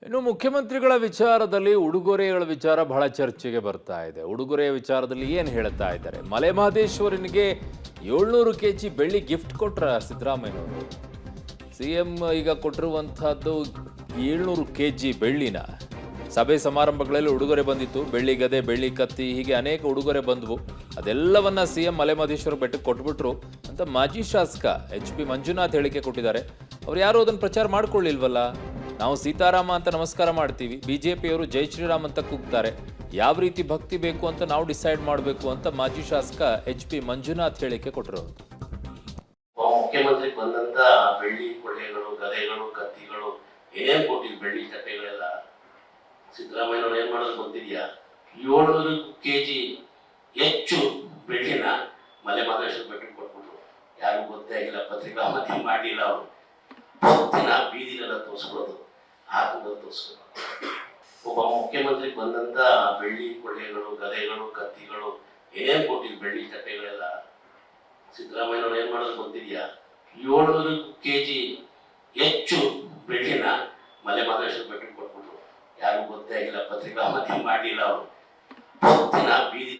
ಇನ್ನು ಮುಖ್ಯಮಂತ್ರಿಗಳ ವಿಚಾರದಲ್ಲಿ ಉಡುಗೊರೆಗಳ ವಿಚಾರ ಬಹಳ ಚರ್ಚೆಗೆ ಬರ್ತಾ ಇದೆ. ಉಡುಗೊರೆಯ ವಿಚಾರದಲ್ಲಿ ಏನು ಹೇಳ್ತಾ ಇದ್ದಾರೆ? ಮಲೆ ಮಹದೇಶ್ವರನಿಗೆ 700 ಕೆಜಿ ಬೆಳ್ಳಿ ಗಿಫ್ಟ್ ಕೊಟ್ರ ಸಿದ್ದರಾಮಯ್ಯನವರು. ಸಿಎಂ ಈಗ ಕೊಟ್ಟಿರುವಂತಹದ್ದು 700 ಕೆಜಿ ಬೆಳ್ಳಿನ. ಸಭೆ ಸಮಾರಂಭಗಳಲ್ಲಿ ಉಡುಗೊರೆ ಬಂದಿತ್ತು. ಬೆಳ್ಳಿ ಗದೆ, ಬೆಳ್ಳಿ ಕತ್ತಿ, ಹೀಗೆ ಅನೇಕ ಉಡುಗೊರೆ ಬಂದವು. ಅದೆಲ್ಲವನ್ನ ಸಿಎಂ ಮಲೆ ಮಹದೇಶ್ವರ ಬೆಟ್ಟಕ್ಕೆ ಕೊಟ್ಬಿಟ್ರು ಅಂತ ಮಾಜಿ ಶಾಸಕ HP ಮಂಜುನಾಥ್ ಹೇಳಿಕೆ ಕೊಟ್ಟಿದ್ದಾರೆ. ಅವ್ರು ಯಾರು ಅದನ್ನು ಪ್ರಚಾರ ಮಾಡ್ಕೊಳ್ಳಿಲ್ವಲ್ಲ. ನಾವು ಸೀತಾರಾಮ ಅಂತ ನಮಸ್ಕಾರ ಮಾಡ್ತೀವಿ, ಬಿಜೆಪಿಯವರು ಜೈ ಶ್ರೀರಾಮ್ ಅಂತ ಕೂಗ್ತಾರೆ. ಯಾವ ರೀತಿ ಭಕ್ತಿ ಬೇಕು ಅಂತ ನಾವು ಡಿಸೈಡ್ ಮಾಡಬೇಕು ಅಂತ ಮಾಜಿ ಶಾಸಕ HP ಮಂಜುನಾಥ್ ಹೇಳಿಕೆ ಕೊಟ್ಟಿರೋದು. ಮುಖ್ಯಮಂತ್ರಿ ಬಂದಂತ ಬೆಳ್ಳಿ ಕೊಡೆಗಳು, ಗದೆಗಳು, ಕತ್ತಿಗಳು, ಏನೇನ್ ಕೊಟ್ಟಿದ್ ಬೆಳ್ಳಿ ಕಟ್ಟೆಗಳೆಲ್ಲ ಸಿದ್ದರಾಮಯ್ಯನವ್ರು ಏನ್ ಮಾಡೋದು ಗೊತ್ತಿದ್ಯಾ? 700 ಕೆಜಿ ಹೆಚ್ಚು ಬೆಳ್ಳಿನ ಮಲೆ ಮಹದೇಶ್ವರ ಬೆಟ್ಟಕ್ಕೆ ಕೊಟ್ಬಿಟ್ರು. ಯಾರಿಗೂ ಗೊತ್ತೇ ಆಗಿಲ್ಲ, ಪತ್ರಿಕಾ ಮಾಧ್ಯಮ ಮಾಡಿಲ್ಲ. ಅವರು ಭಕ್ತಿನ ಬೀದಿನೆಲ್ಲ ತೋರಿಸ್ಕೊಳ್ಳೋದು, ಹಾಕುವುದು ತೋರಿಸ್ಕೊಳ್ಳೋದು. ಒಬ್ಬ ಮುಖ್ಯಮಂತ್ರಿ ಬಂದಂತ ಬೆಳ್ಳಿ ಕೊಡೆಗಳು, ಗದೆಗಳು, ಕತ್ತಿಗಳು, ಏನೇನ್ ಕೊಟ್ಟಿದ್ ಬೆಳ್ಳಿ ಕಟ್ಟೆಗಳೆಲ್ಲ ಸಿದ್ದರಾಮಯ್ಯನವ್ರು ಏನ್ ಮಾಡೋದು ಗೊತ್ತಿದ್ಯಾ? 700 ಕೆಜಿ ಹೆಚ್ಚು ಬೆಳ್ಳಿನ ಮಲೆ ಮಹದೇಶ್ವರ ಬೆಟ್ಟಕ್ಕೆ ಕೊಟ್ಬಿಟ್ರು. ಯಾರಿಗೂ ಗೊತ್ತೇ ಆಗಿಲ್ಲ, ಪತ್ರಿಕಾ ಮಾಧ್ಯಮ ಮಾಡಿಲ್ಲ. ಅವರು ಭಕ್ತಿನ ಬೀದಿ